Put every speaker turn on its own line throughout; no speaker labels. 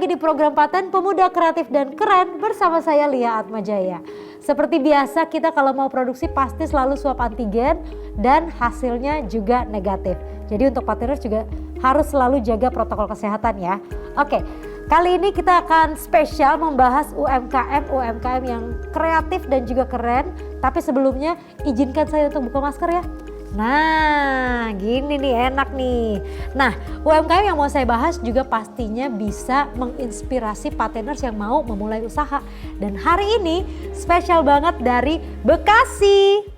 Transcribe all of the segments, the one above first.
lagi di program Paten Pemuda Kreatif dan Keren bersama saya Lia Atmajaya. Seperti biasa kita kalau mau produksi pasti selalu swab antigen dan hasilnya juga negatif. Jadi untuk pateners juga harus selalu jaga protokol kesehatan ya. Oke, kali ini kita akan spesial membahas UMKM yang kreatif dan juga keren. Tapi sebelumnya izinkan saya untuk buka masker ya. Nah, gini nih enak nih. Nah, UMKM yang mau saya bahas juga pastinya bisa menginspirasi pateners yang mau memulai usaha. Dan hari ini spesial banget dari Bekasi.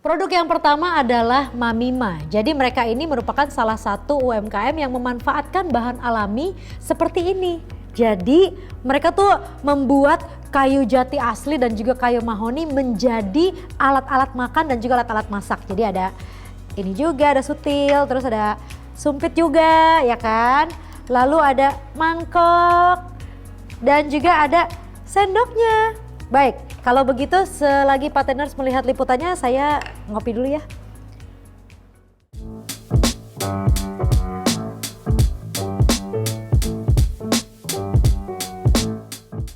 Produk yang pertama adalah Mamima. Jadi mereka ini merupakan salah satu UMKM yang memanfaatkan bahan alami seperti ini. Jadi mereka tuh membuat kayu jati asli dan juga kayu mahoni menjadi alat-alat makan dan juga alat-alat masak. Jadi ada ini juga, ada sutil, terus ada sumpit juga ya kan. Lalu ada mangkok dan juga ada sendoknya. Baik, kalau begitu selagi pateners melihat liputannya saya ngopi dulu ya.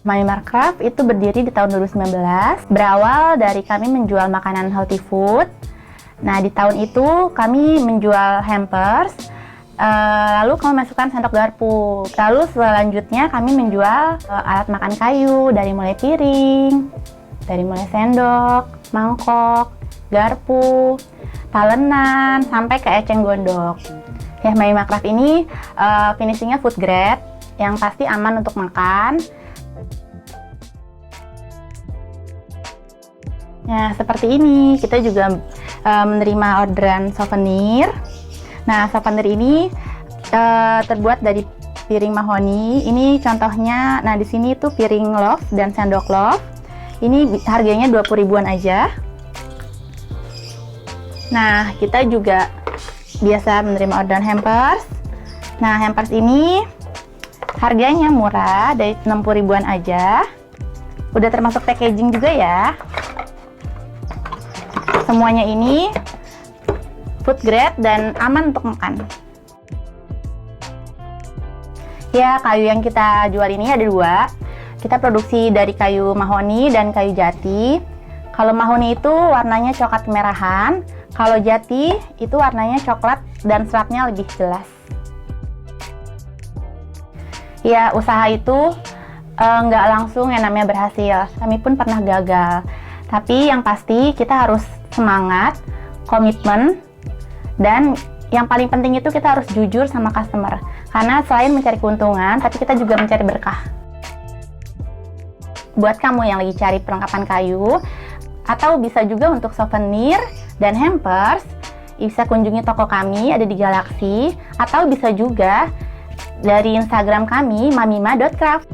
Mamima Craft itu berdiri di tahun 2019, berawal dari kami menjual makanan healthy food. Nah, di tahun itu kami menjual hampers, lalu kami masukkan sendok garpu. Lalu selanjutnya kami menjual alat makan kayu, dari mulai piring, dari mulai sendok, mangkok, garpu, talenan, sampai ke eceng gondok. Ya, Mamima Craft ini finishingnya food grade, yang pasti aman untuk makan. Nah, seperti ini kita juga menerima orderan souvenir. Nah, souvenir ini terbuat dari piring mahoni. Ini contohnya, nah di sini itu piring love dan sendok love. Ini harganya 20 ribuan aja. Nah, kita juga biasa menerima orderan hampers. Nah, hampers ini harganya murah, dari 60 ribuan aja. Udah termasuk packaging juga ya. Semuanya ini food grade dan aman untuk makan. Ya, kayu yang kita jual ini ada dua. Kita produksi dari kayu mahoni dan kayu jati. Kalau mahoni itu warnanya coklat kemerahan. Kalau jati itu warnanya coklat dan seratnya lebih jelas. Ya, usaha itu nggak langsung yang namanya berhasil. Kami pun pernah gagal. Tapi yang pasti kita harus semangat, komitmen, dan yang paling penting itu kita harus jujur sama customer. Karena selain mencari keuntungan, tapi kita juga mencari berkah. Buat kamu yang lagi cari perlengkapan kayu, atau bisa juga untuk souvenir dan hampers, bisa kunjungi toko kami, ada di Galaxy, atau bisa juga dari Instagram kami, mamima.craft.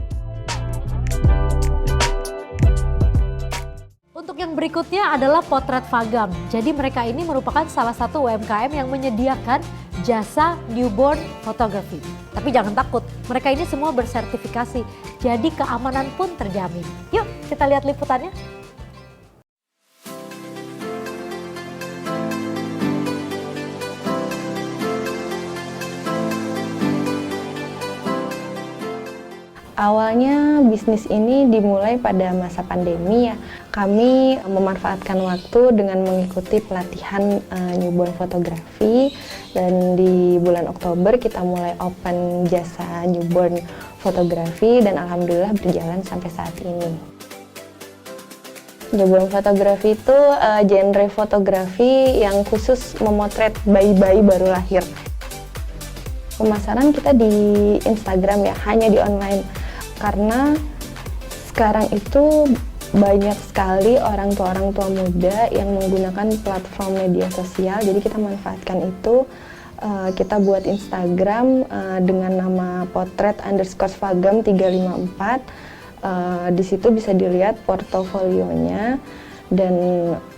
Untuk yang berikutnya adalah Potret Fagam. Jadi mereka ini merupakan salah satu UMKM yang menyediakan jasa newborn photography. Tapi jangan takut, mereka ini semua bersertifikasi. Jadi keamanan pun terjamin. Yuk kita lihat liputannya.
Awalnya bisnis ini dimulai pada masa pandemi ya. Kami memanfaatkan waktu dengan mengikuti pelatihan newborn fotografi, dan di bulan Oktober kita mulai open jasa newborn fotografi dan alhamdulillah berjalan sampai saat ini. Newborn fotografi itu genre fotografi yang khusus memotret bayi-bayi baru lahir. Pemasaran kita di Instagram ya, hanya di online. Karena sekarang itu banyak sekali orang tua muda yang menggunakan platform media sosial, jadi kita manfaatkan itu. Kita buat Instagram dengan nama potret_fagam354. Di situ bisa dilihat portofolionya. Dan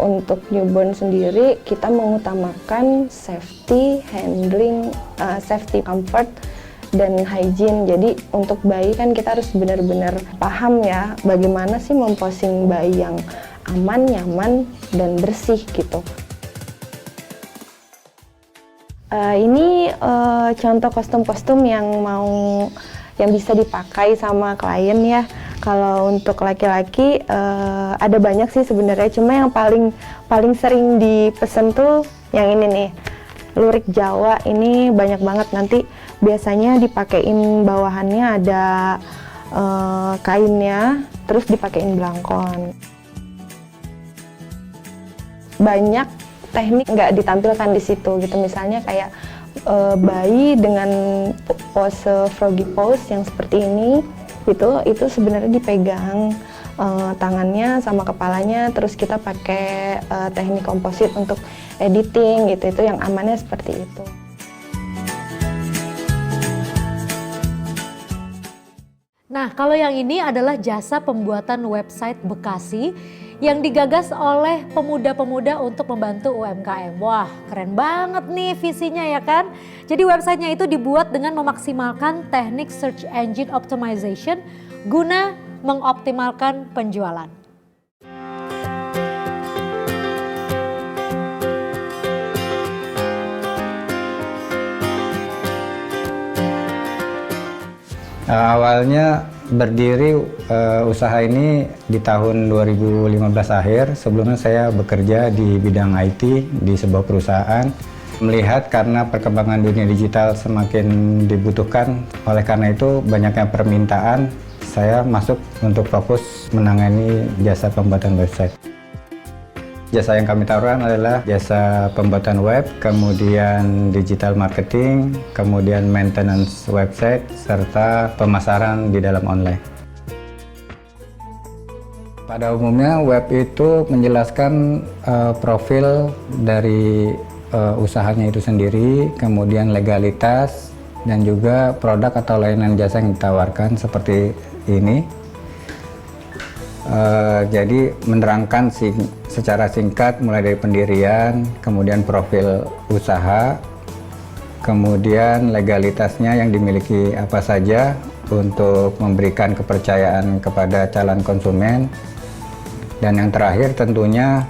untuk newborn sendiri kita mengutamakan safety, handling, safety, comfort, dan hygiene. Jadi untuk bayi kan kita harus benar-benar paham ya bagaimana sih memposing bayi yang aman, nyaman, dan bersih gitu. Ini contoh kostum-kostum yang bisa dipakai sama klien ya. Kalau untuk laki-laki ada banyak sih sebenarnya, cuma yang paling sering dipesan tuh yang ini nih, lurik Jawa. Ini banyak banget, nanti biasanya dipakein bawahannya ada kainnya, terus dipakein belangkon. Banyak teknik nggak ditampilkan di situ gitu, misalnya kayak bayi dengan pose froggy pose yang seperti ini. Itu sebenarnya dipegang tangannya sama kepalanya, terus kita pakai teknik komposit untuk editing gitu. Itu yang amannya seperti itu.
Nah, kalau yang ini adalah jasa pembuatan website Bekasi yang digagas oleh pemuda-pemuda untuk membantu UMKM. Wah, keren banget nih visinya ya kan? Jadi websitenya itu dibuat dengan memaksimalkan teknik search engine optimization guna mengoptimalkan penjualan.
Awalnya berdiri usaha ini di tahun 2015 akhir. Sebelumnya saya bekerja di bidang IT di sebuah perusahaan. Melihat karena perkembangan dunia digital semakin dibutuhkan, oleh karena itu banyaknya permintaan, saya masuk untuk fokus menangani jasa pembuatan website. Jasa yang kami tawarkan adalah jasa pembuatan web, kemudian digital marketing, kemudian maintenance website, serta pemasaran di dalam online. Pada umumnya web itu menjelaskan profil dari usahanya itu sendiri, kemudian legalitas, dan juga produk atau layanan jasa yang ditawarkan seperti ini. Jadi menerangkan secara singkat mulai dari pendirian, kemudian profil usaha, kemudian legalitasnya yang dimiliki apa saja untuk memberikan kepercayaan kepada calon konsumen, dan yang terakhir tentunya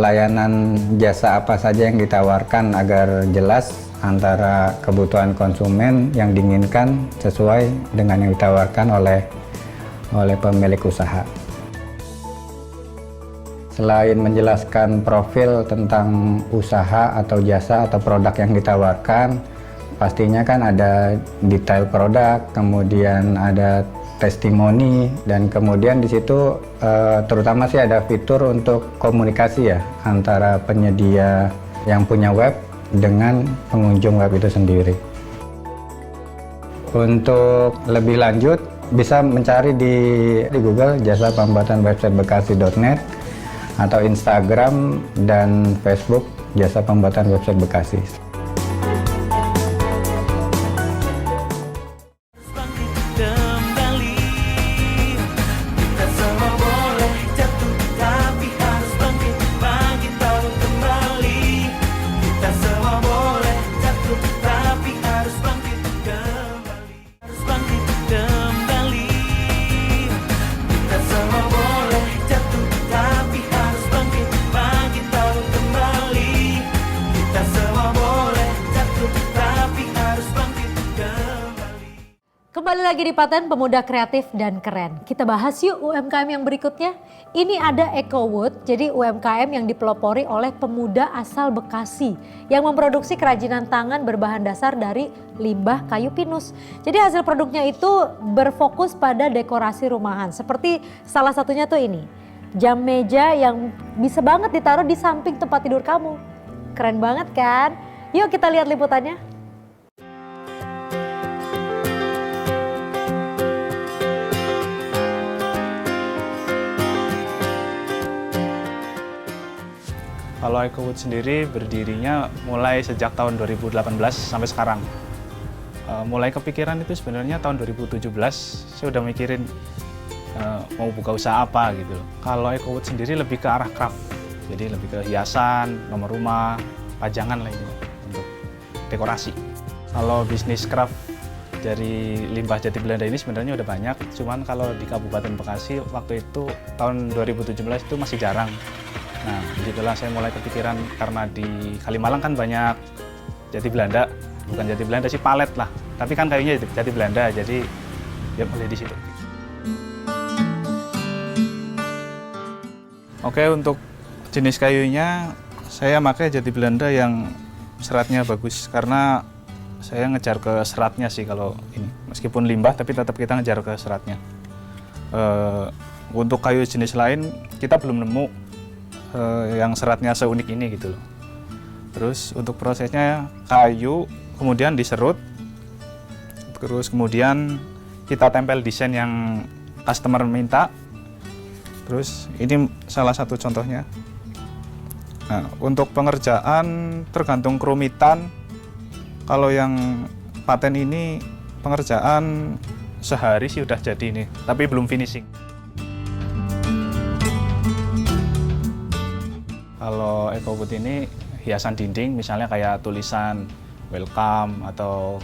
layanan jasa apa saja yang ditawarkan agar jelas antara kebutuhan konsumen yang diinginkan sesuai dengan yang ditawarkan oleh pemilik usaha. Selain menjelaskan profil tentang usaha atau jasa atau produk yang ditawarkan, pastinya kan ada detail produk, kemudian ada testimoni, dan kemudian di situ terutama sih ada fitur untuk komunikasi ya antara penyedia yang punya web dengan pengunjung web itu sendiri. Untuk lebih lanjut bisa mencari di Google jasa pembuatan website bekasi.net atau Instagram dan Facebook jasa pembuatan website Bekasi.
Kembali lagi di Paten Pemuda Kreatif dan Keren. Kita bahas yuk UMKM yang berikutnya. Ini ada EcoWood, jadi UMKM yang dipelopori oleh pemuda asal Bekasi yang memproduksi kerajinan tangan berbahan dasar dari limbah kayu pinus. Jadi hasil produknya itu berfokus pada dekorasi rumahan. Seperti salah satunya tuh ini, jam meja yang bisa banget ditaruh di samping tempat tidur kamu. Keren banget kan? Yuk kita lihat liputannya.
Kalau EcoWood sendiri berdirinya mulai sejak tahun 2018 sampai sekarang. mulai kepikiran itu sebenarnya tahun 2017 saya udah mikirin mau buka usaha apa gitu. Kalau EcoWood sendiri lebih ke arah craft, jadi lebih ke hiasan, nomor rumah, pajangan lah itu untuk dekorasi. Kalau bisnis craft dari limbah jati Belanda ini sebenarnya udah banyak, cuman kalau di Kabupaten Bekasi waktu itu tahun 2017 itu masih jarang. Nah, disitulah saya mulai kepikiran karena di Kalimalang kan banyak jati Belanda, bukan jati Belanda sih, palet lah. Tapi kan kayunya jati Belanda, jadi ya mulai di situ. Oke, untuk jenis kayunya saya pakai jati Belanda yang seratnya bagus karena saya ngejar ke seratnya sih kalau ini. Meskipun limbah tapi tetap kita ngejar ke seratnya. Untuk kayu jenis lain kita belum nemu yang seratnya seunik ini gitu loh. Terus untuk prosesnya kayu kemudian diserut, terus kemudian kita tempel desain yang customer minta. Terus ini salah satu contohnya. Nah, untuk pengerjaan tergantung kerumitan. Kalau yang paten ini pengerjaan sehari sih udah jadi ini, tapi belum finishing. Kalau EcoWood ini hiasan dinding, misalnya kayak tulisan welcome atau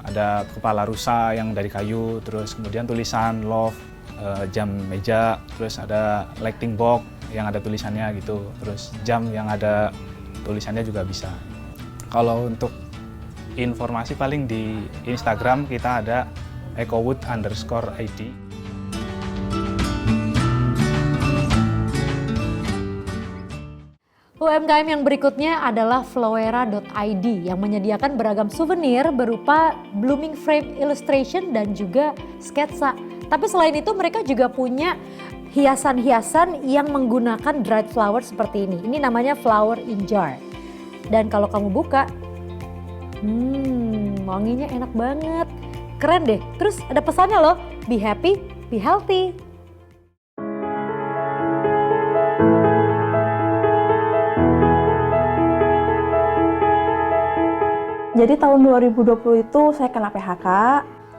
ada kepala rusa yang dari kayu, terus kemudian tulisan love, jam meja, terus ada lighting box yang ada tulisannya gitu, terus jam yang ada tulisannya juga bisa. Kalau untuk informasi paling di Instagram kita ada EcoWood_ID.
UMKM yang berikutnya adalah Flowera.id yang menyediakan beragam souvenir berupa blooming frame illustration dan juga sketsa. Tapi selain itu mereka juga punya hiasan-hiasan yang menggunakan dried flower seperti ini. Ini namanya flower in jar. Dan kalau kamu buka, wanginya enak banget. Keren deh. Terus ada pesannya loh, be happy, be healthy.
Jadi tahun 2020 itu saya kena PHK,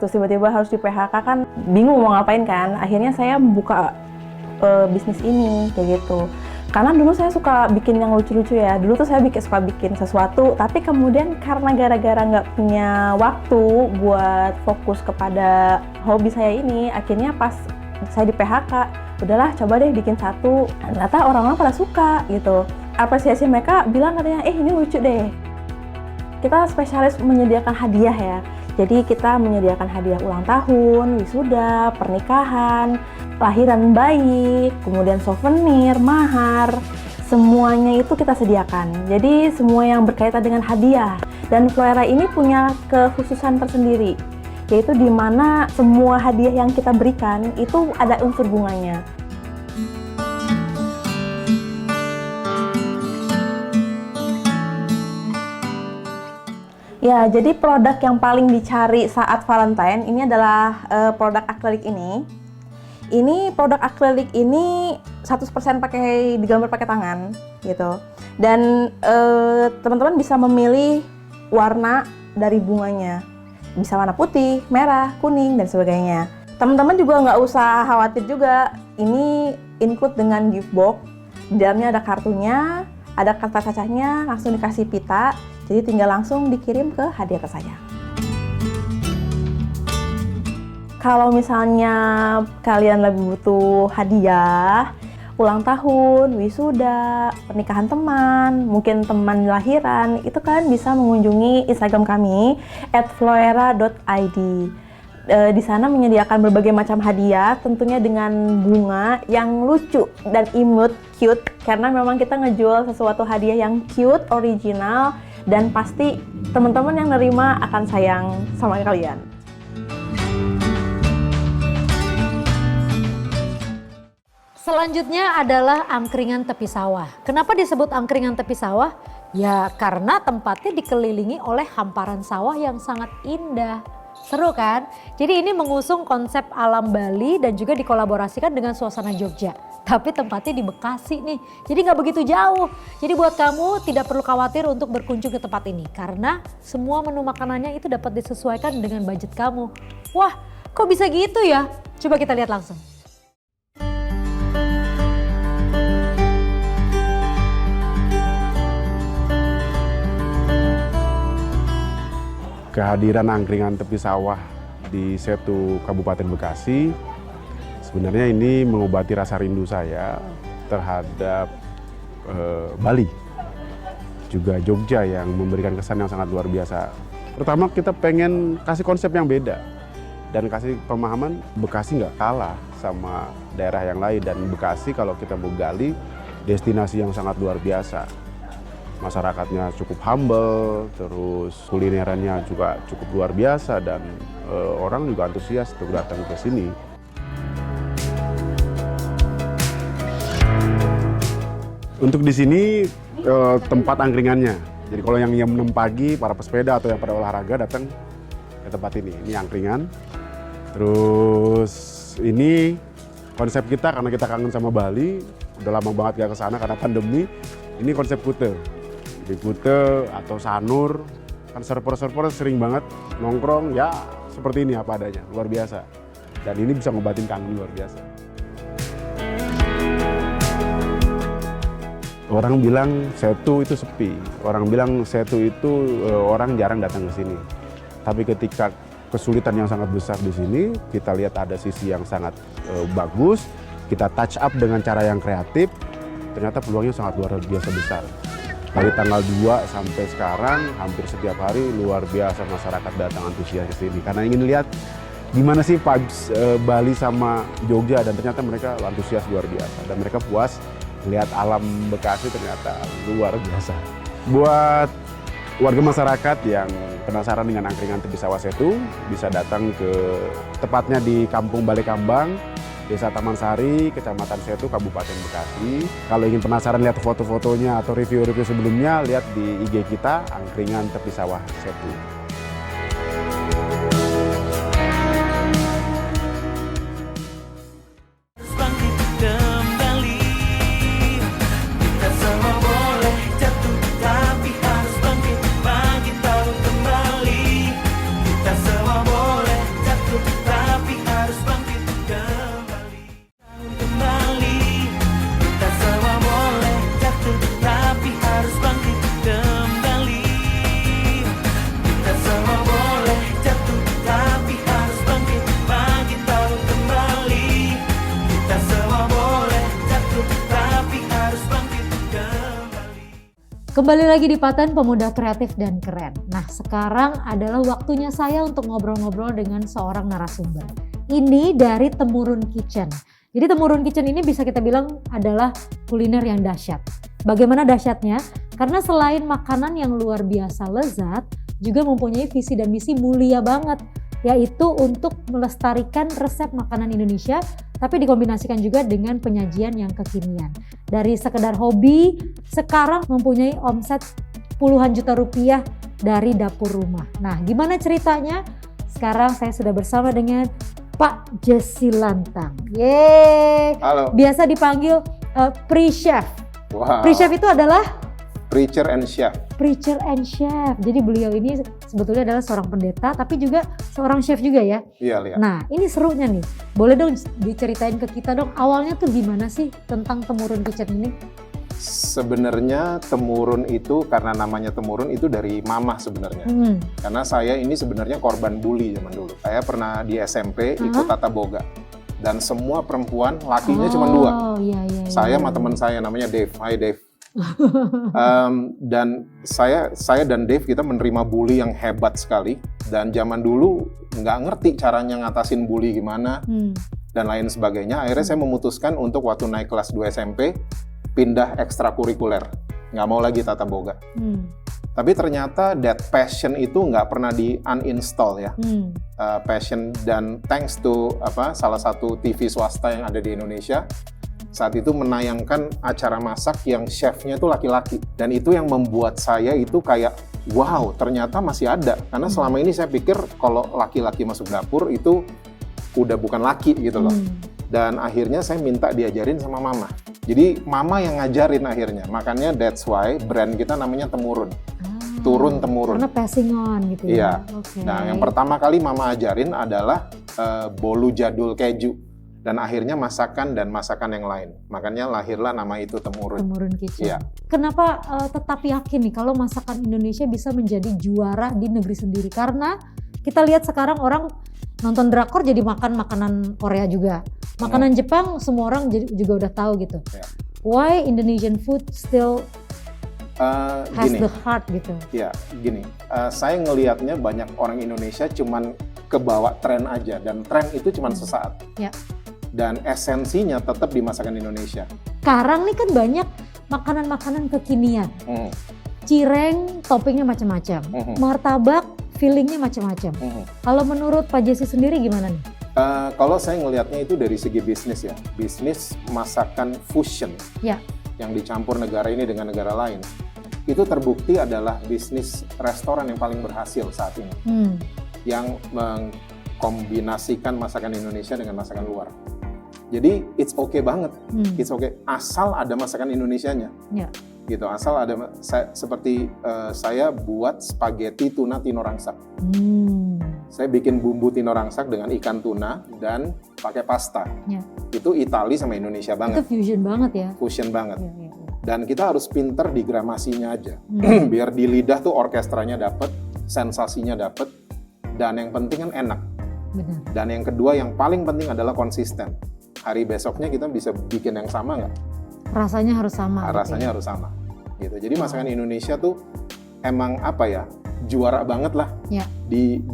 terus tiba-tiba harus di PHK kan bingung mau ngapain kan. Akhirnya saya buka bisnis ini kayak gitu. Karena dulu saya suka bikin yang lucu-lucu ya. Dulu tuh saya suka bikin sesuatu, tapi kemudian karena gara-gara nggak punya waktu buat fokus kepada hobi saya ini, akhirnya pas saya di PHK, udahlah coba deh bikin satu. Ternyata orang-orang pada suka gitu. Apresiasi mereka bilang katanya, ini lucu deh. Kita spesialis menyediakan hadiah ya. Jadi kita menyediakan hadiah ulang tahun, wisuda, pernikahan, lahiran bayi, kemudian souvenir, mahar. Semuanya itu kita sediakan. Jadi semua yang berkaitan dengan hadiah. Dan Flowera ini punya kekhususan tersendiri, yaitu di mana semua hadiah yang kita berikan itu ada unsur bunganya. Ya, jadi produk yang paling dicari saat Valentine ini adalah produk akrilik ini. Ini produk akrilik ini 100% digambar pakai tangan gitu. Dan teman-teman bisa memilih warna dari bunganya. Bisa warna putih, merah, kuning, dan sebagainya. Teman-teman juga nggak usah khawatir juga. Ini include dengan gift box. Di dalamnya ada kartunya, ada kata kacanya, langsung dikasih pita. Jadi tinggal langsung dikirim ke hadiah ke saya. Kalau misalnya kalian lagi butuh hadiah, ulang tahun, wisuda, pernikahan teman, mungkin teman lahiran, itu kalian bisa mengunjungi Instagram kami @flowera.id. Di sana menyediakan berbagai macam hadiah, tentunya dengan bunga yang lucu dan imut, cute, karena memang kita ngejual sesuatu hadiah yang cute, original, dan pasti teman-teman yang nerima akan sayang sama kalian.
Selanjutnya adalah angkringan tepi sawah. Kenapa disebut angkringan tepi sawah? Ya karena tempatnya dikelilingi oleh hamparan sawah yang sangat indah. Seru kan? Jadi ini mengusung konsep alam Bali dan juga dikolaborasikan dengan suasana Jogja. tapi tempatnya di Bekasi nih. Jadi nggak begitu jauh. Jadi buat kamu tidak perlu khawatir untuk berkunjung ke tempat ini. Karena semua menu makanannya itu dapat disesuaikan dengan budget kamu. Wah, kok bisa gitu ya? Coba kita lihat langsung.
Kehadiran angkringan tepi sawah di Setu Kabupaten Bekasi sebenarnya ini mengobati rasa rindu saya terhadap Bali, juga Jogja yang memberikan kesan yang sangat luar biasa. Pertama kita pengen kasih konsep yang beda dan kasih pemahaman Bekasi nggak kalah sama daerah yang lain, dan Bekasi kalau kita mau gali destinasi yang sangat luar biasa. Masyarakatnya cukup humble, terus kulinerannya juga cukup luar biasa, dan orang juga antusias untuk datang ke sini. Untuk di sini tempat angkringannya. Jadi kalau yang jam 6 pagi, para pesepeda atau yang pada olahraga datang ke tempat ini. Ini angkringan. Terus ini konsep kita karena kita kangen sama Bali, udah lama banget gak kesana karena pandemi. Ini konsep Kute. Di Kute atau Sanur, kan server-server sering banget nongkrong ya seperti ini apa adanya, luar biasa. Dan ini bisa ngobatin kangen luar biasa. Orang bilang Setu itu sepi, orang bilang Setu itu orang jarang datang ke sini. Tapi ketika kesulitan yang sangat besar di sini, kita lihat ada sisi yang sangat bagus, kita touch up dengan cara yang kreatif, ternyata peluangnya sangat luar biasa besar. Dari tanggal 2 sampai sekarang hampir setiap hari luar biasa masyarakat datang antusias ke sini karena ingin lihat gimana sih vibes Bali sama Jogja, dan ternyata mereka antusias luar biasa dan mereka puas lihat alam Bekasi ternyata luar biasa. Buat warga masyarakat yang penasaran dengan angkringan tepi sawah Setu bisa datang ke tepatnya di Kampung Balekambang, Desa Taman Sari, Kecamatan Setu, Kabupaten Bekasi. Kalau ingin penasaran lihat foto-fotonya atau review-review sebelumnya, lihat di IG kita, Angkringan Tepi Sawah Setu.
Kembali lagi di Paten Pemuda Kreatif dan Keren. Nah, sekarang adalah waktunya saya untuk ngobrol-ngobrol dengan seorang narasumber. Ini dari Temurun Kitchen. Jadi Temurun Kitchen ini bisa kita bilang adalah kuliner yang dahsyat. Bagaimana dahsyatnya? Karena selain makanan yang luar biasa lezat, juga mempunyai visi dan misi mulia banget, yaitu untuk melestarikan resep makanan Indonesia, tapi dikombinasikan juga dengan penyajian yang kekinian. Dari sekedar hobi, sekarang mempunyai omset puluhan juta rupiah dari dapur rumah. Nah, gimana ceritanya? Sekarang saya sudah bersama dengan Pak Jesse Lantang. Yeay!
Halo.
Biasa dipanggil pre-chef.
Wow.
Pre-chef itu adalah?
Preacher and chef.
Preacher and chef. Jadi beliau ini sebetulnya adalah seorang pendeta, tapi juga seorang chef juga ya.
Iya, lihat.
Nah, ini serunya nih. Boleh dong diceritain ke kita dong, awalnya tuh gimana sih tentang Temurun Kitchen ini?
Sebenarnya Temurun itu, karena namanya Temurun itu dari mama sebenarnya. Karena saya ini sebenarnya korban bully zaman dulu. Saya pernah di SMP ikut tata boga. Dan semua perempuan, lakinya cuma 2.
Iya.
Saya sama teman saya namanya Dave. Hai Dave. Dan saya dan Dave kita menerima bully yang hebat sekali, dan zaman dulu nggak ngerti caranya ngatasin bully gimana dan lain sebagainya. Akhirnya saya memutuskan untuk waktu naik kelas 2 SMP pindah ekstrakurikuler, nggak mau lagi tata boga. Tapi ternyata that passion itu nggak pernah di uninstall ya. Passion, dan thanks to salah satu TV swasta yang ada di Indonesia saat itu menayangkan acara masak yang chefnya itu laki-laki, dan itu yang membuat saya itu kayak wow, ternyata masih ada. Karena selama ini saya pikir kalau laki-laki masuk dapur itu udah bukan laki gitu loh. Dan akhirnya saya minta diajarin sama mama. Jadi mama yang ngajarin akhirnya. Makanya that's why brand kita namanya Temurun. Turun-temurun.
Karena passing on gitu
Iya.
ya. Oke.
Nah, yang pertama kali mama ajarin adalah bolu jadul keju. Dan akhirnya masakan dan masakan yang lain. Makanya lahirlah nama itu Temurun.
Temurun Kitchen.
Iya.
Kenapa tetap yakin nih kalau masakan Indonesia bisa menjadi juara di negeri sendiri? Karena kita lihat sekarang orang nonton drakor jadi makan makanan Korea juga. Makanan Jepang semua orang juga udah tahu gitu.
Iya.
Why Indonesian food still has
Gini,
the heart gitu?
ya gini. Saya ngelihatnya banyak orang Indonesia cuman kebawa tren aja. Dan tren itu cuman sesaat.
Ya.
Dan esensinya tetap di masakan Indonesia.
Sekarang nih kan banyak makanan-makanan kekinian. Cireng toppingnya macam-macam. Martabak fillingnya macam-macam. Kalau menurut Pak Jesse sendiri gimana nih?
Kalau saya ngelihatnya itu dari segi bisnis ya, bisnis masakan fusion
Ya.
yang dicampur negara ini dengan negara lain, itu terbukti adalah bisnis restoran yang paling berhasil saat ini, yang mengkombinasikan masakan Indonesia dengan masakan luar. Jadi it's okay banget, it's okay asal ada masakan Indonesianya.
Ya.
Gitu, asal ada seperti saya buat spaghetti tuna tinorangsak. Saya bikin bumbu tinorangsak dengan ikan tuna dan pakai pasta.
Ya.
Itu Itali sama Indonesia
Itu
banget,
fusion banget ya.
fusion banget.
Ya, ya, ya.
Dan kita harus pinter di gramasinya aja, biar di lidah tuh orkestranya dapet, sensasinya dapet, dan yang penting kan enak.
Benar.
Dan yang kedua yang paling penting adalah konsisten. Hari besoknya kita bisa bikin yang sama nggak?
Rasanya harus sama.
Rasanya harus sama gitu. Jadi masakan Indonesia tuh emang apa ya, juara banget lah.
Ya.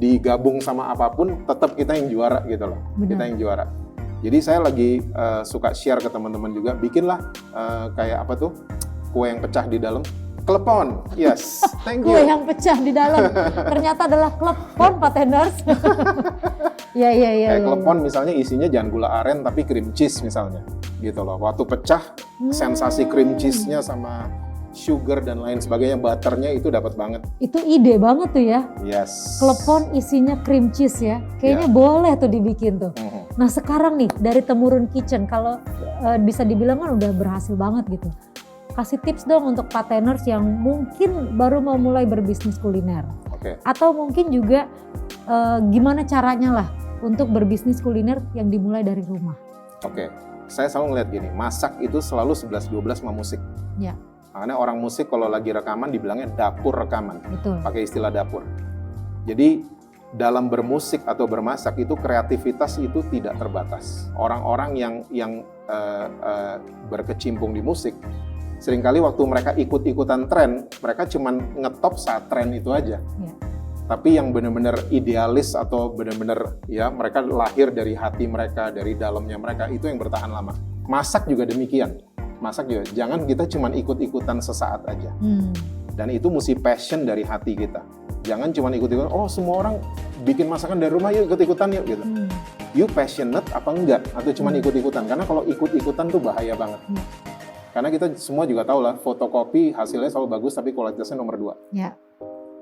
Digabung sama apapun tetap kita yang juara gitu loh.
Benar.
Kita yang juara. Jadi saya lagi suka share ke teman-teman juga, bikinlah kayak apa tuh, kue yang pecah di dalam. Klepon, yes, thank you.
Kue yang pecah di dalam ternyata adalah klepon, Pak Tenders. Iya.
Kayak klepon misalnya isinya jangan gula aren tapi cream cheese misalnya, gitu loh. Waktu pecah, sensasi cream cheese-nya sama sugar dan lain sebagainya, butternya itu dapat banget.
Itu ide banget tuh ya.
Yes.
Klepon isinya cream cheese ya. Kayaknya boleh tuh dibikin tuh. Nah sekarang nih dari Temurun Kitchen, kalau bisa dibilang kan udah berhasil banget gitu. Kasih tips dong untuk pateners yang mungkin baru mau mulai berbisnis kuliner.
Oke.
Atau mungkin juga gimana caranya lah untuk berbisnis kuliner yang dimulai dari rumah.
Oke. Saya selalu ngeliat gini, masak itu selalu 11-12 sama musik.
Ya.
Makanya orang musik kalau lagi rekaman dibilangnya dapur rekaman.
Betul.
Pakai istilah dapur. Jadi dalam bermusik atau bermasak itu kreativitas itu tidak terbatas. Orang-orang yang berkecimpung di musik, seringkali waktu mereka ikut-ikutan tren, mereka cuman ngetop saat tren itu aja.
Ya.
Tapi yang benar-benar idealis atau benar-benar ya mereka lahir dari hati mereka, dari dalamnya mereka, itu yang bertahan lama. Masak juga demikian. Masak juga, jangan kita cuman ikut-ikutan sesaat aja. Dan itu mesti passion dari hati kita. Jangan cuman ikut-ikutan, oh semua orang bikin masakan dari rumah, yuk ikut-ikutan yuk gitu. You passionate apa enggak? Atau cuman ikut-ikutan? Karena kalau ikut-ikutan tuh bahaya banget. Karena kita semua juga tahu lah, fotokopi hasilnya selalu bagus tapi kualitasnya nomor 2.
Ya.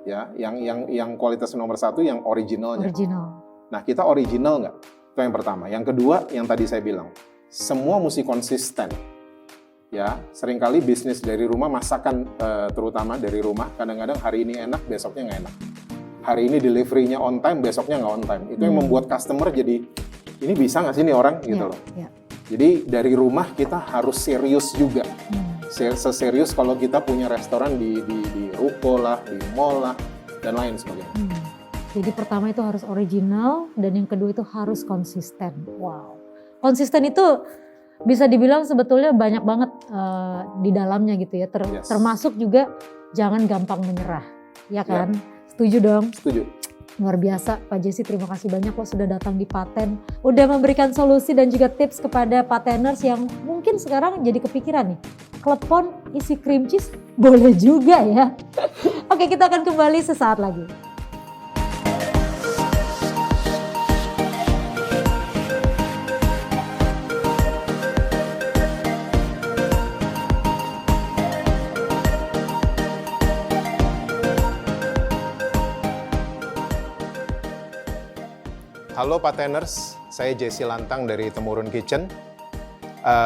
Ya, yang kualitas nomor 1 yang originalnya.
Original.
Nah, kita original nggak? Itu yang pertama. Yang kedua, yang tadi saya bilang, semua mesti konsisten. Ya, seringkali bisnis dari rumah, masakan terutama dari rumah, kadang-kadang hari ini enak, besoknya nggak enak. Hari ini delivery-nya on time, besoknya nggak on time. Itu yang membuat customer jadi, ini bisa nggak sih nih orang? Gitu loh.
Ya.
Jadi dari rumah kita harus serius juga. Seserius kalau kita punya restoran di ruko lah, di mall lah, dan lain sebagainya.
Jadi pertama itu harus original, dan yang kedua itu harus konsisten. Wow. Konsisten itu bisa dibilang sebetulnya banyak banget di dalamnya gitu ya.
Yes.
Termasuk juga jangan gampang menyerah. Ya kan? Setuju dong?
Setuju.
Luar biasa Pak Jesse, terima kasih banyak loh sudah datang di Paten. Udah memberikan solusi dan juga tips kepada pateners yang mungkin sekarang jadi kepikiran nih. Klepon isi cream cheese boleh juga ya. Oke, kita akan kembali sesaat lagi.
Halo Pateners, saya Jesse Lantang dari Temurun Kitchen.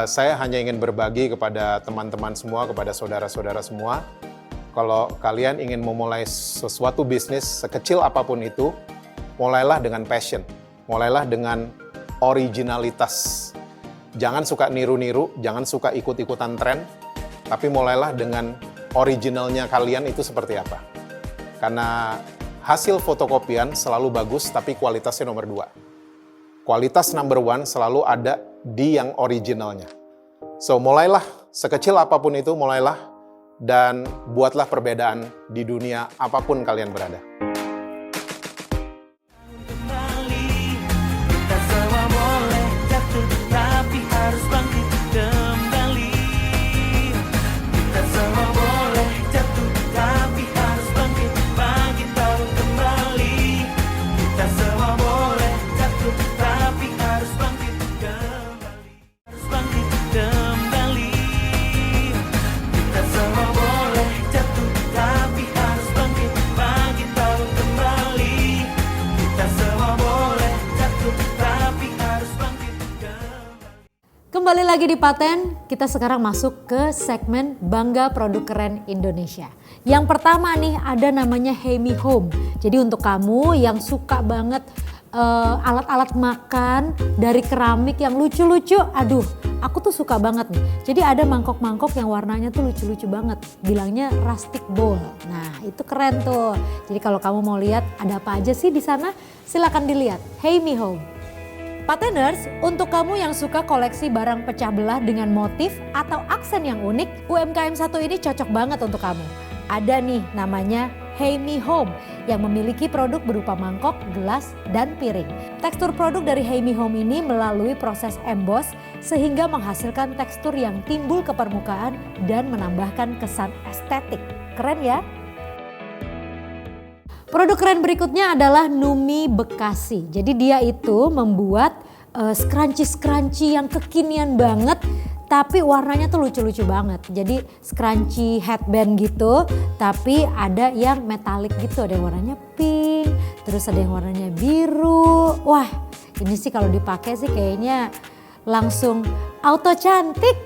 Saya hanya ingin berbagi kepada teman-teman semua, kepada saudara-saudara semua. Kalau kalian ingin memulai sesuatu bisnis sekecil apapun itu, mulailah dengan passion, mulailah dengan originalitas. Jangan suka niru-niru, jangan suka ikut-ikutan tren, tapi mulailah dengan originalnya kalian itu seperti apa. Karena hasil fotokopian selalu bagus, tapi kualitasnya nomor 2. Kualitas number 1 selalu ada di yang originalnya. So, mulailah, sekecil apapun itu, mulailah, dan buatlah perbedaan di dunia apapun kalian berada.
Kembali lagi di Paten, kita sekarang masuk ke segmen Bangga Produk Keren Indonesia. Yang pertama nih ada namanya Hemi Home. Jadi untuk kamu yang suka banget alat-alat makan dari keramik yang lucu-lucu, aduh aku tuh suka banget nih. Jadi ada mangkok-mangkok yang warnanya tuh lucu-lucu banget, bilangnya rustic bowl. Nah itu keren tuh. Jadi kalau kamu mau lihat ada apa aja sih di sana, silakan dilihat Hemi Home. Pateners, untuk kamu yang suka koleksi barang pecah belah dengan motif atau aksen yang unik, UMKM 1 ini cocok banget untuk kamu. Ada nih namanya Hemi Home yang memiliki produk berupa mangkok, gelas, dan piring. Tekstur produk dari Hemi Home ini melalui proses emboss sehingga menghasilkan tekstur yang timbul ke permukaan dan menambahkan kesan estetik. Keren ya? Produk keren berikutnya adalah Numi Bekasi. Jadi dia itu membuat scrunchie-scrunchie yang kekinian banget, tapi warnanya tuh lucu-lucu banget. Jadi scrunchie headband gitu, tapi ada yang metalik gitu. Ada yang warnanya pink, terus ada yang warnanya biru. Wah, ini sih kalau dipakai sih kayaknya langsung auto cantik.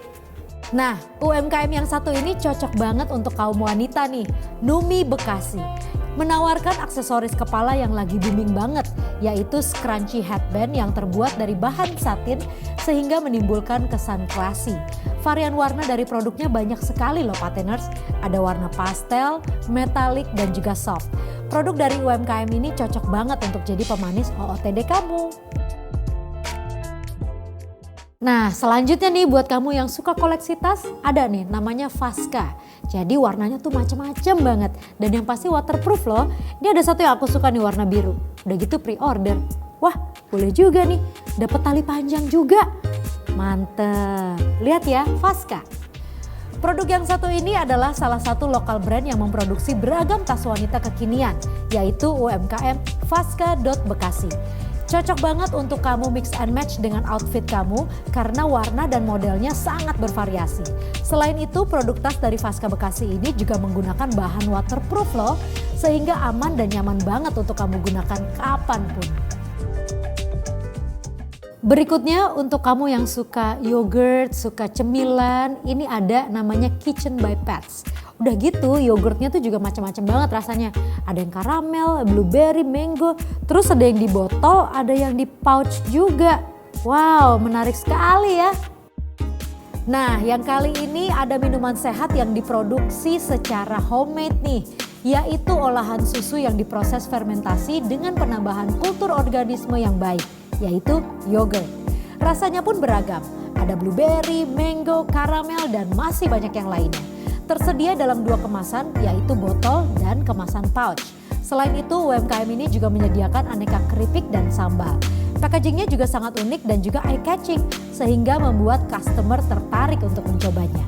Nah, UMKM yang satu ini cocok banget untuk kaum wanita nih, Numi Bekasi. Menawarkan aksesoris kepala yang lagi booming banget, yaitu scrunchie headband yang terbuat dari bahan satin sehingga menimbulkan kesan classy. Varian warna dari produknya banyak sekali loh Pateners, ada warna pastel, metalik, dan juga soft. Produk dari UMKM ini cocok banget untuk jadi pemanis OOTD kamu. Nah selanjutnya nih buat kamu yang suka koleksi tas, ada nih namanya Vaska. Jadi warnanya tuh macem-macem banget dan yang pasti waterproof loh. Ini ada satu yang aku suka nih warna biru, udah gitu pre-order. Wah boleh juga nih, dapet tali panjang juga. Mantep, lihat ya Vaska. Produk yang satu ini adalah salah satu lokal brand yang memproduksi beragam tas wanita kekinian, yaitu UMKM Vaska.Bekasi. Cocok banget untuk kamu mix and match dengan outfit kamu karena warna dan modelnya sangat bervariasi. Selain itu produk tas dari Vaska Bekasi ini juga menggunakan bahan waterproof loh, sehingga aman dan nyaman banget untuk kamu gunakan kapanpun. Berikutnya untuk kamu yang suka yogurt, suka cemilan, ini ada namanya Kitchen by Pets. Udah gitu yogurtnya tuh juga macam-macam banget rasanya. Ada yang karamel, blueberry, mango, terus ada yang di botol, ada yang di pouch juga. Wow, menarik sekali ya. Nah, yang kali ini ada minuman sehat yang diproduksi secara homemade nih, yaitu olahan susu yang diproses fermentasi dengan penambahan kultur organisme yang baik, yaitu yogurt. Rasanya pun beragam, ada blueberry, mango, karamel, dan masih banyak yang lainnya. Tersedia dalam 2 kemasan, yaitu botol dan kemasan pouch. Selain itu UMKM ini juga menyediakan aneka keripik dan sambal. Packagingnya juga sangat unik dan juga eye catching sehingga membuat customer tertarik untuk mencobanya.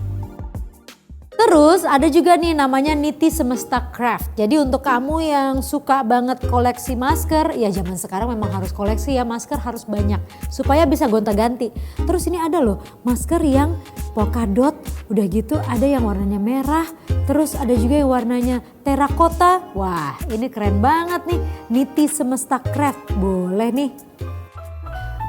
Terus ada juga nih namanya Niti Semesta Craft. Jadi untuk kamu yang suka banget koleksi masker, ya zaman sekarang memang harus koleksi ya, masker harus banyak supaya bisa gonta-ganti. Terus ini ada loh masker yang polka dot, udah gitu ada yang warnanya merah, terus ada juga yang warnanya terakota. Wah ini keren banget nih, Niti Semesta Craft. Boleh boleh nih.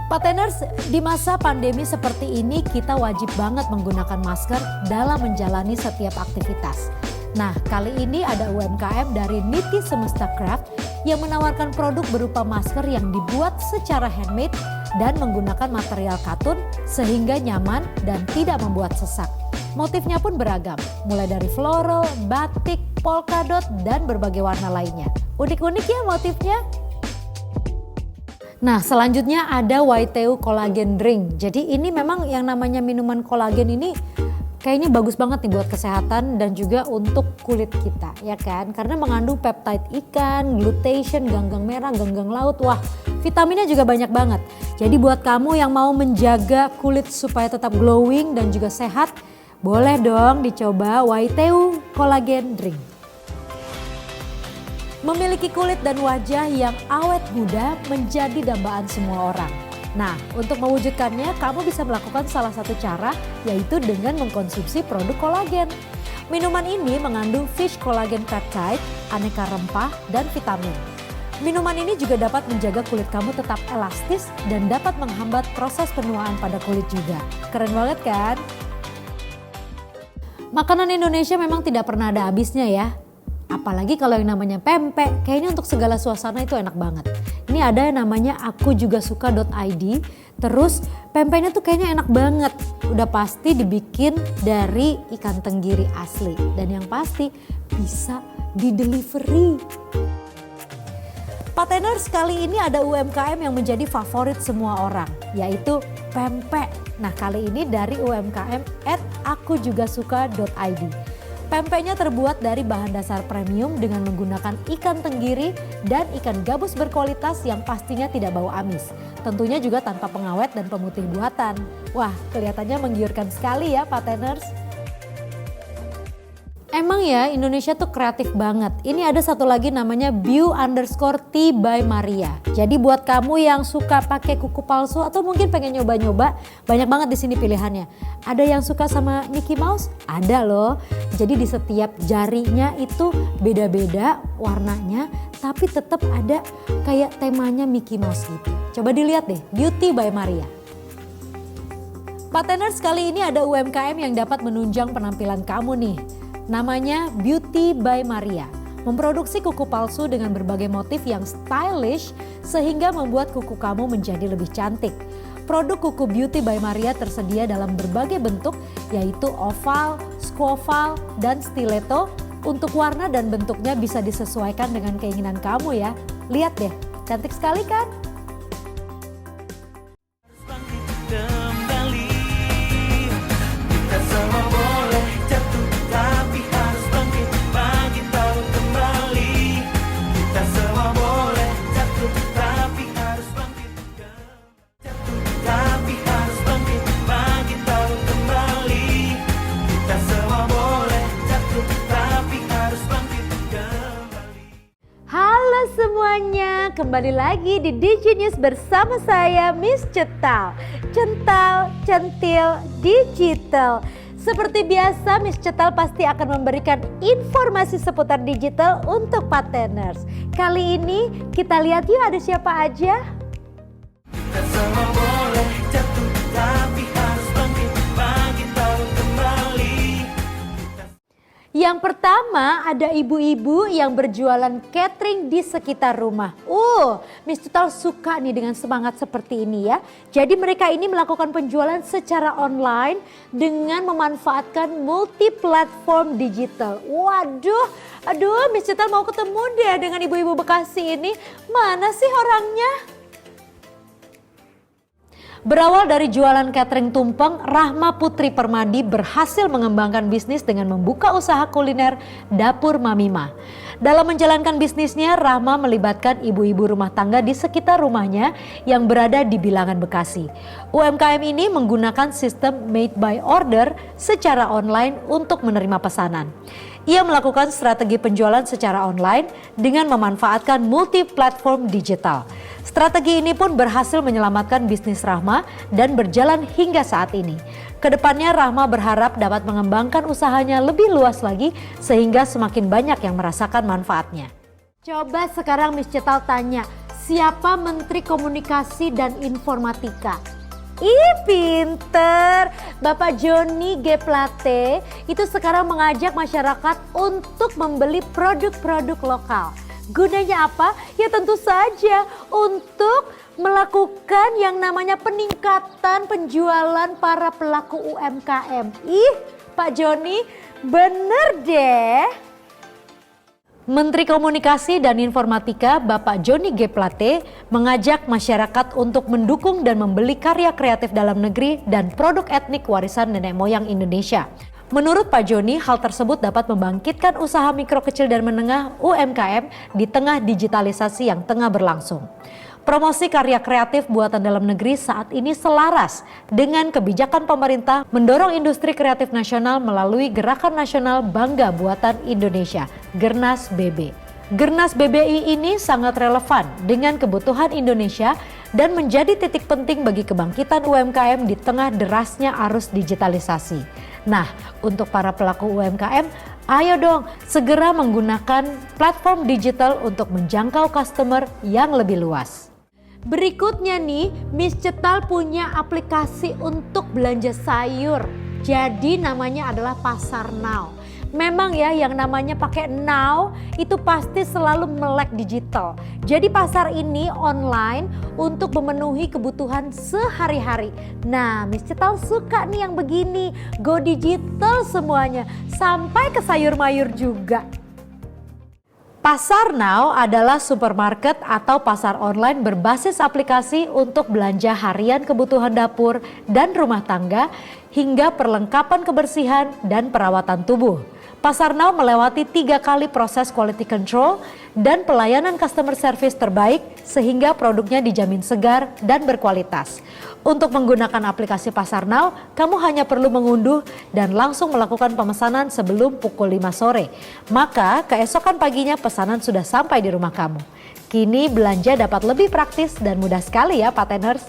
Pateners, di masa pandemi seperti ini kita wajib banget menggunakan masker dalam menjalani setiap aktivitas. Nah, kali ini ada UMKM dari Niti Semesta Craft yang menawarkan produk berupa masker yang dibuat secara handmade dan menggunakan material katun sehingga nyaman dan tidak membuat sesak. Motifnya pun beragam, mulai dari floral, batik, polkadot, dan berbagai warna lainnya. Unik-unik ya motifnya. Nah, selanjutnya ada YTU Collagen Drink. Jadi ini memang yang namanya minuman kolagen ini kayaknya bagus banget nih buat kesehatan dan juga untuk kulit kita, ya kan? Karena mengandung peptide ikan, glutation, ganggang merah, ganggang laut. Wah, vitaminnya juga banyak banget. Jadi buat kamu yang mau menjaga kulit supaya tetap glowing dan juga sehat, boleh dong dicoba YTU Collagen Drink. Memiliki kulit dan wajah yang awet muda menjadi dambaan semua orang. Nah, untuk mewujudkannya kamu bisa melakukan salah satu cara, yaitu dengan mengkonsumsi produk kolagen. Minuman ini mengandung fish collagen peptide, aneka rempah, dan vitamin. Minuman ini juga dapat menjaga kulit kamu tetap elastis dan dapat menghambat proses penuaan pada kulit juga. Keren banget kan? Makanan Indonesia memang tidak pernah ada habisnya ya. Apalagi kalau yang namanya pempek, kayaknya untuk segala suasana itu enak banget. Ini ada yang namanya akujugasuka.id, terus pempeknya tuh kayaknya enak banget. Udah pasti dibikin dari ikan tenggiri asli dan yang pasti bisa di-delivery. Pateners, kali ini ada UMKM yang menjadi favorit semua orang, yaitu pempek. Nah, kali ini dari UMKM @akujugasuka.id. Pempeknya terbuat dari bahan dasar premium dengan menggunakan ikan tenggiri dan ikan gabus berkualitas yang pastinya tidak bau amis. Tentunya juga tanpa pengawet dan pemutih buatan. Wah, kelihatannya menggiurkan sekali ya Pateners. Emang ya Indonesia tuh kreatif banget. Ini ada satu lagi namanya Beau_Tea by Maria. Jadi buat kamu yang suka pakai kuku palsu atau mungkin pengen nyoba-nyoba, banyak banget di sini pilihannya. Ada yang suka sama Mickey Mouse? Ada loh. Jadi di setiap jarinya itu beda-beda warnanya, tapi tetap ada kayak temanya Mickey Mouse gitu. Coba dilihat deh, Beauty by Maria. Pateners, kali ini ada UMKM yang dapat menunjang penampilan kamu nih. Namanya Beauty by Maria. Memproduksi kuku palsu dengan berbagai motif yang stylish sehingga membuat kuku kamu menjadi lebih cantik. Produk kuku Beauty by Maria tersedia dalam berbagai bentuk yaitu oval, squoval, dan stiletto. Untuk warna dan bentuknya bisa disesuaikan dengan keinginan kamu ya. Lihat deh, cantik sekali kan? Semuanya, kembali lagi di DigiNews bersama saya Miss Cetal. Cental, centil, digital. Seperti biasa Miss Cetal pasti akan memberikan informasi seputar digital untuk Pateners. Kali ini kita lihat yuk ada siapa aja. Yang pertama ada ibu-ibu yang berjualan catering di sekitar rumah. Miss Cetal suka nih dengan semangat seperti ini ya. Jadi mereka ini melakukan penjualan secara online dengan memanfaatkan multi platform digital. Aduh Miss Cetal mau ketemu deh dengan ibu-ibu Bekasi ini. Mana sih orangnya? Berawal dari jualan catering tumpeng, Rahma Putri Permadi berhasil mengembangkan bisnis dengan membuka usaha kuliner Dapur Mamima. Dalam menjalankan bisnisnya, Rahma melibatkan ibu-ibu rumah tangga di sekitar rumahnya yang berada di bilangan Bekasi. UMKM ini menggunakan sistem made by order secara online untuk menerima pesanan. Ia melakukan strategi penjualan secara online dengan memanfaatkan multi-platform digital. Strategi ini pun berhasil menyelamatkan bisnis Rahma dan berjalan hingga saat ini. Kedepannya Rahma berharap dapat mengembangkan usahanya lebih luas lagi sehingga semakin banyak yang merasakan manfaatnya. Coba sekarang Miss Cetal tanya, Siapa Menteri Komunikasi dan Informatika? Ih, pinter. Bapak Johnny G. Plate itu sekarang mengajak masyarakat untuk membeli produk-produk lokal. Gunanya apa? Ya tentu saja untuk melakukan yang namanya peningkatan penjualan para pelaku UMKM. Ih, Pak Johnny, bener deh. Menteri Komunikasi dan Informatika Bapak Johnny G. Plate mengajak masyarakat untuk mendukung dan membeli karya kreatif dalam negeri dan produk etnik warisan nenek moyang Indonesia. Menurut Pak Johnny, hal tersebut dapat membangkitkan usaha mikro kecil dan menengah UMKM di tengah digitalisasi yang tengah berlangsung. Promosi karya kreatif buatan dalam negeri saat ini selaras dengan kebijakan pemerintah mendorong industri kreatif nasional melalui Gerakan Nasional Bangga Buatan Indonesia, Gernas BB. Gernas BBI ini sangat relevan dengan kebutuhan Indonesia dan menjadi titik penting bagi kebangkitan UMKM di tengah derasnya arus digitalisasi. Nah, untuk para pelaku UMKM, ayo dong segera menggunakan platform digital untuk menjangkau customer yang lebih luas. Berikutnya nih, Miss Cetal punya aplikasi untuk belanja sayur. Jadi namanya adalah Pasar Now. Memang ya yang namanya pakai now itu pasti selalu melek digital. Jadi pasar ini online untuk memenuhi kebutuhan sehari-hari. Nah, Miss Cetal suka nih yang begini, go digital semuanya, sampai ke sayur mayur juga. Pasar Now adalah supermarket atau pasar online berbasis aplikasi untuk belanja harian kebutuhan dapur dan rumah tangga hingga perlengkapan kebersihan dan perawatan tubuh. Pasar Now melewati 3 kali proses quality control dan pelayanan customer service terbaik sehingga produknya dijamin segar dan berkualitas. Untuk menggunakan aplikasi Pasar Now, kamu hanya perlu mengunduh dan langsung melakukan pemesanan sebelum pukul 5 sore. Maka keesokan paginya pesanan sudah sampai di rumah kamu. Kini belanja dapat lebih praktis dan mudah sekali ya Pateners.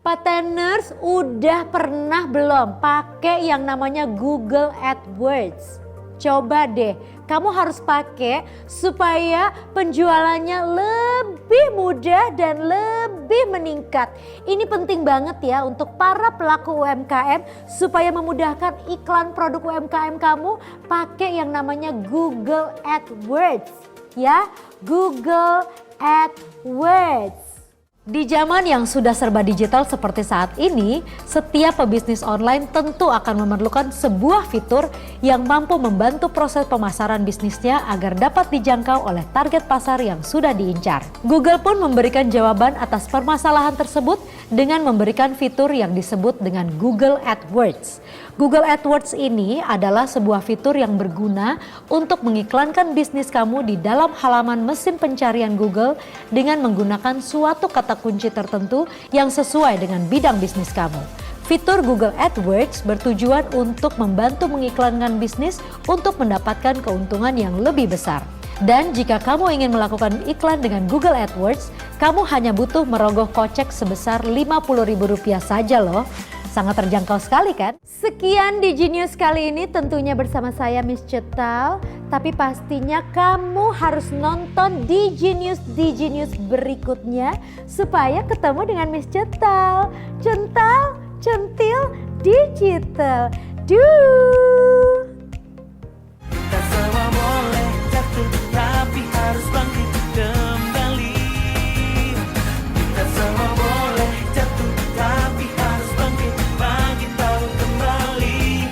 Pateners udah pernah belum pakai yang namanya Google AdWords? Coba deh, kamu harus pakai supaya penjualannya lebih mudah dan lebih meningkat. Ini penting banget ya untuk para pelaku UMKM supaya memudahkan iklan produk UMKM kamu pakai yang namanya Google AdWords ya, Google AdWords. Di zaman yang sudah serba digital seperti saat ini, setiap pebisnis online tentu akan memerlukan sebuah fitur yang mampu membantu proses pemasaran bisnisnya agar dapat dijangkau oleh target pasar yang sudah diincar. Google pun memberikan jawaban atas permasalahan tersebut dengan memberikan fitur yang disebut dengan Google AdWords. Google AdWords ini adalah sebuah fitur yang berguna untuk mengiklankan bisnis kamu di dalam halaman mesin pencarian Google dengan menggunakan suatu kata kunci tertentu yang sesuai dengan bidang bisnis kamu. Fitur Google AdWords bertujuan untuk membantu mengiklankan bisnis untuk mendapatkan keuntungan yang lebih besar. Dan jika kamu ingin melakukan iklan dengan Google AdWords, kamu hanya butuh merogoh kocek sebesar Rp50.000 saja loh. Sangat terjangkau sekali kan? Sekian di Genius kali ini tentunya bersama saya Miss Cetal. Tapi pastinya kamu harus nonton di Genius berikutnya supaya ketemu dengan Miss Cetal. Cental, centil, digital. Duh.
Kita semua boleh jatuh tapi harus bangkit kembali. Kita semua boleh jatuh tapi harus bangkit tahu kembali.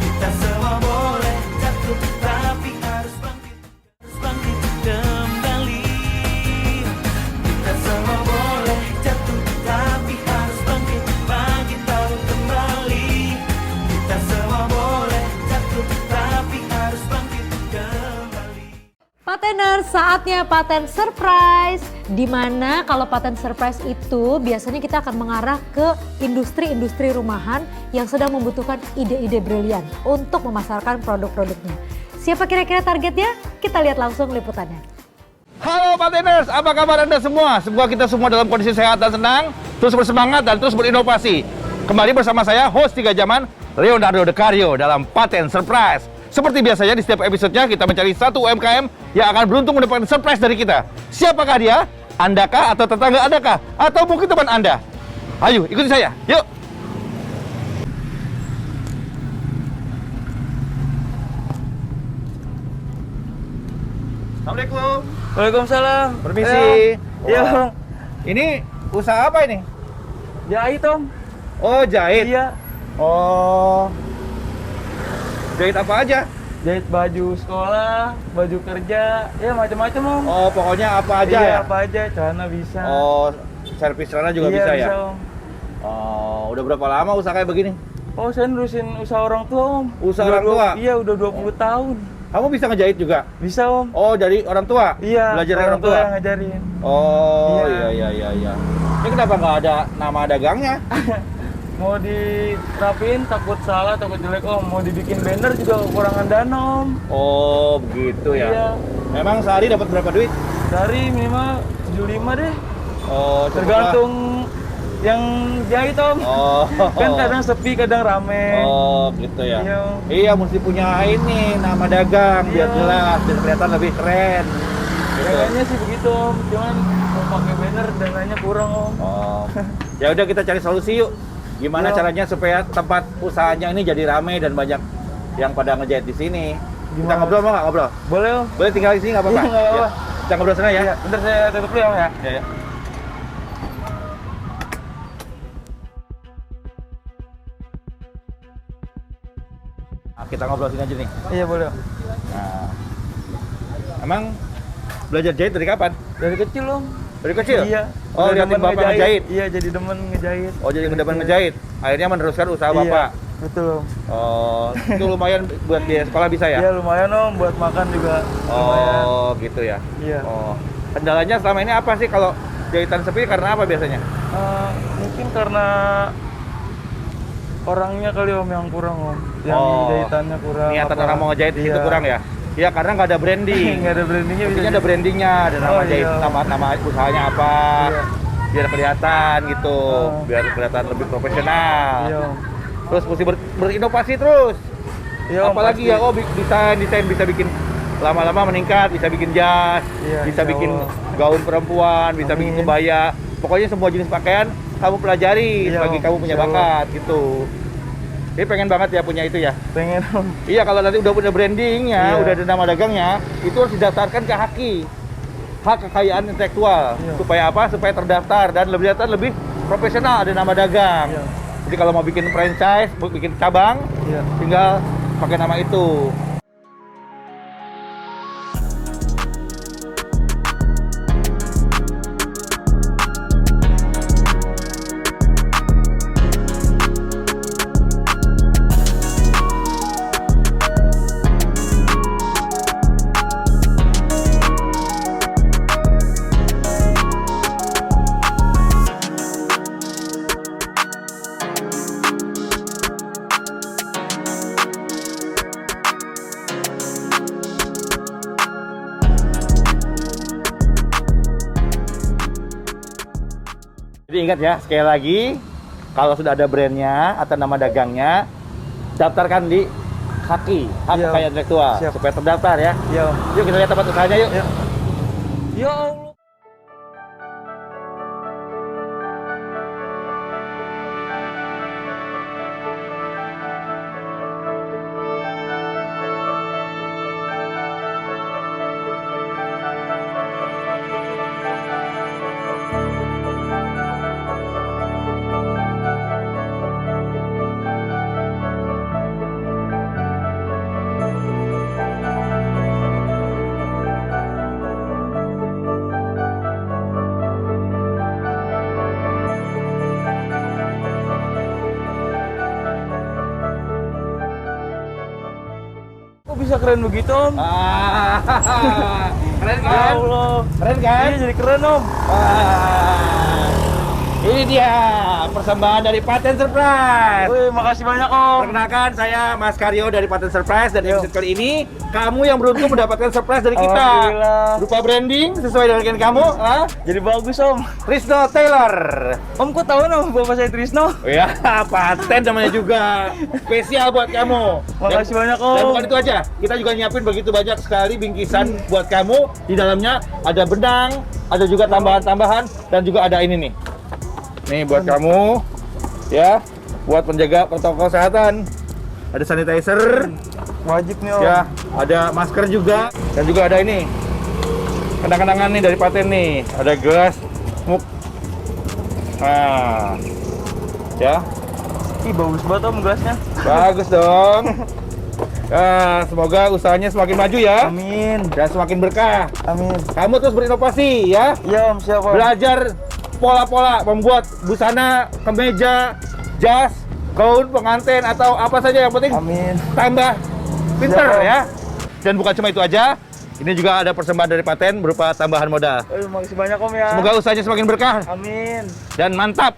Kita semua boleh jatuh tapi harus bangkit kembali. Kita semua boleh jatuh tapi harus bangkit tahu kembali. Kita semua boleh jatuh tapi harus bangkit kembali.
Pateners, saatnya paten surprise. Dimana kalau paten surprise itu biasanya kita akan mengarah ke industri-industri rumahan yang sedang membutuhkan ide-ide brilian untuk memasarkan produk-produknya. Siapa kira-kira targetnya? Kita lihat langsung liputannya.
Halo Pateners, apa kabar Anda semua? Semoga kita semua dalam kondisi sehat dan senang, terus bersemangat dan terus berinovasi. Kembali bersama saya, host 3 Jaman, Leonardo DeCario dalam Paten Surprise. Seperti biasanya di setiap episodenya kita mencari satu UMKM yang akan beruntung mendapatkan surprise dari kita. Siapakah dia? Anda kah atau tetangga Anda kah? Atau mungkin teman Anda? Ayo, ikuti saya. Yuk. Assalamualaikum.
Waalaikumsalam.
Permisi.
Iya.
Wah. Ini usaha apa ini?
Jahit Om.
Oh, jahit.
Iya.
Oh. Jahit apa aja?
Jahit baju sekolah, baju kerja, ya macam-macam Om.
Oh, pokoknya apa aja
Iya,
ya?
apa aja, celana bisa.
Oh, servis celana juga
iya,
bisa ya?
Om.
Oh, udah berapa lama usaha kayak begini?
Oh, saya nerusin usaha orang tua Om.
Usaha
Udah
orang tua?
Iya, udah 20 tahun.
Kamu bisa ngejahit juga?
Bisa Om.
Oh, dari orang tua?
Iya,
Belajar dari orang tua?
yang ngajarin.
Oh,
Iya.
iya. Ini kenapa nggak ada nama dagangnya?
Mau diterapin takut salah, takut jelek Om. Mau dibikin banner juga kekurangan dana Om.
Oh, begitu ya?
Iya.
Memang sehari dapat berapa duit?
Dari minimal 75 deh.
Oh, cukup
Tergantung yang jahit Om.
lah. Oh.
Kan kadang sepi, kadang rame.
Oh, gitu ya?
Iya.
Iya, mesti punya ini, nama dagang, biar
Iya.
jelas, biar kelihatan lebih keren. Gitu.
Kayaknya sih begitu Om. Cuman mau pakai banner dananya kurang Om.
Oh, ya udah kita cari solusi yuk. Gimana
Yuk.
caranya supaya tempat usahanya ini jadi ramai dan banyak yang pada ngejahit di sini? Kita
Gimana?
ngobrol mau nggak ngobrol?
Boleh Om.
Boleh tinggal di sini nggak apa-apa?
Iya, nggak apa-apa.
Ya. Kita ngobrol sana ya.
Iya, bentar saya tutup dulu ya Om ya.
Ya. Nah, kita ngobrol sini aja nih.
Iya boleh Om.
Nah, emang belajar jahit dari kapan?
Dari kecil Om.
Dari kecil?
Iya.
Oh,
Udah
liatin
demen
bapak ngejahit?
Iya, jadi demen ngejahit.
Oh, jadi demen ngejahit. Akhirnya meneruskan usaha bapak.
Iya, betul Om.
Oh, itu lumayan buat biaya sekolah bisa ya?
Iya lumayan Om, buat makan juga lumayan.
Oh, gitu ya.
Iya.
Oh, kendalanya selama ini apa sih kalau jahitan sepi karena apa biasanya?
Mungkin karena orangnya kali Om yang kurang Om. Yang
Oh,
jahitannya kurang.
Niatan
apa.
orang mau ngejahit itu
Iya.
kurang ya? Iya, karena nggak ada branding.
Nggak ada brandingnya.
Intinya ada brandingnya, ada nama
Oh,
jahit,
iya.
nama usahanya apa,
Iya.
biar kelihatan gitu,
Oh.
biar kelihatan lebih profesional.
Iya Om.
Terus mesti berinovasi terus.
Iya, Om,
Apalagi
pasti.
ya, oh desain bisa bikin lama-lama meningkat, bisa bikin jas,
Iya,
bisa
insya
bikin
Allah.
gaun perempuan, bisa bikin
Amin.
kebaya. Pokoknya semua jenis pakaian kamu pelajari
Iya,
selagi
Om,
kamu punya
insya Allah.
bakat gitu. Jadi pengen banget ya punya itu ya.
Pengen Om.
Iya, kalau nanti udah punya brandingnya,
Iya.
udah ada nama dagangnya, itu harus didaftarkan ke HAKI, hak kekayaan intelektual.
Iya.
Supaya apa? Supaya terdaftar dan lebih profesional, ada nama dagang.
Iya.
Jadi kalau mau bikin franchise, mau bikin cabang,
Iya.
tinggal pakai nama itu. Jadi ingat ya, sekali lagi, kalau sudah ada brandnya atau nama dagangnya, daftarkan di HAKI, hak
Iya.
kekayaan intelektual,
Siap.
supaya terdaftar ya.
Iya Om.
Yuk kita lihat tempat usahanya yuk.
Iya. Ya Allah. Kok bisa keren begitu Om?
Keren
Ya
kan?
Allah.
Keren kan?
Iya jadi keren Om.
Wah. Ini dia persembahan dari Paten Surprise.
Wih, makasih banyak Om.
Perkenalkan, saya Mas Karyo dari Paten Surprise, dan episode kali ini kamu yang beruntung mendapatkan surprise dari kita.
Alhamdulillah.
Berupa branding sesuai dengan rekan kamu,
Jadi bagus Om.
Trisno Taylor.
Om kok tahu nama bapak saya Trisno?
Oh ya, Paten namanya juga. Spesial buat kamu.
Makasih banyak Om.
Dan bukan itu aja, kita juga nyiapin begitu banyak sekali bingkisan buat kamu. Di dalamnya ada benang, ada juga tambahan-tambahan, dan juga ada ini nih. Nih buat kamu, ya, buat penjaga protokol kesehatan. Ada sanitizer,
Wajib nih Om.
ya, ada masker juga, dan juga ada ini kenang-kenangan nih dari Paten nih. Ada gelas, muk. Nah, ya,
Ih, bagus banget Om gelasnya.
bagus dong. Nah, semoga usahanya semakin maju ya,
Amin.
dan semakin berkah.
Amin.
Kamu terus berinovasi ya,
Iya Om, siap Om.
belajar pola-pola membuat busana, kemeja, jas, gaun pengantin atau apa saja, yang penting
Amin.
tambah pinter
Siap, Om.
ya. Dan bukan cuma itu aja, ini juga ada persembahan dari Paten berupa tambahan modal.
Makasih banyak Om ya.
Semoga usahanya semakin berkah
Amin.
dan mantap.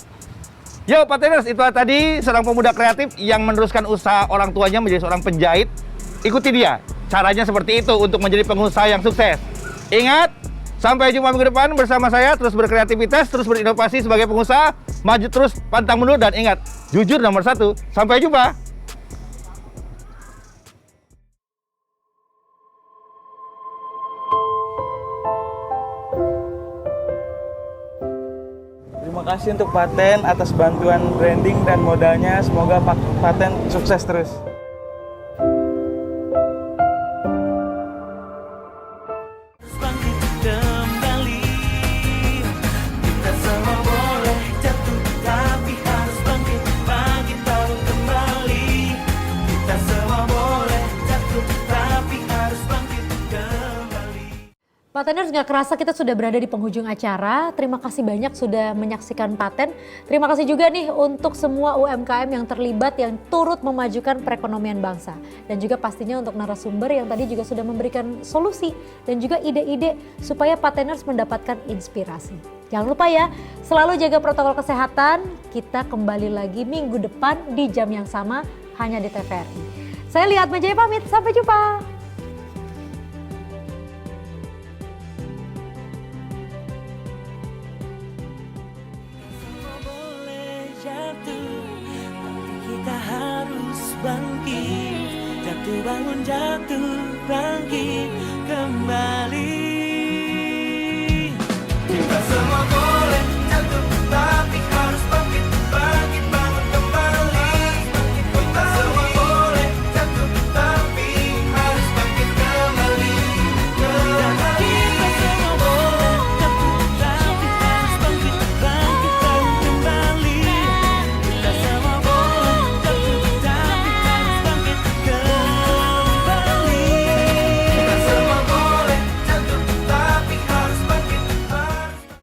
Yo Pateners, itu tadi seorang pemuda kreatif yang meneruskan usaha orang tuanya menjadi seorang penjahit. Ikuti dia, caranya seperti itu untuk menjadi pengusaha yang sukses. Ingat, sampai jumpa minggu depan bersama saya. Terus berkreativitas, terus berinovasi sebagai pengusaha. Maju terus, pantang mundur, dan ingat, jujur nomor 1. Sampai jumpa.
Terima kasih untuk Paten atas bantuan branding dan modalnya. Semoga Paten sukses terus.
Bangkit kembali, kita semua boleh jatuh, tapi harus bangkit kembali. Kita semua boleh jatuh, tapi harus bangkit kembali.
Pateners, nggak kerasa kita sudah berada di penghujung acara. Terima kasih banyak sudah menyaksikan Paten. Terima kasih juga nih untuk semua UMKM yang terlibat, yang turut memajukan perekonomian bangsa. Dan juga pastinya untuk narasumber yang tadi juga sudah memberikan solusi dan juga ide-ide supaya Pateners mendapatkan inspirasi. Jangan lupa ya, selalu jaga protokol kesehatan. Kita kembali lagi minggu depan di jam yang sama hanya di TVRI. Saya Liat Majaya pamit, sampai jumpa.
Kita harus bangkit, jatuh bangun, jatuh bangkit kembali.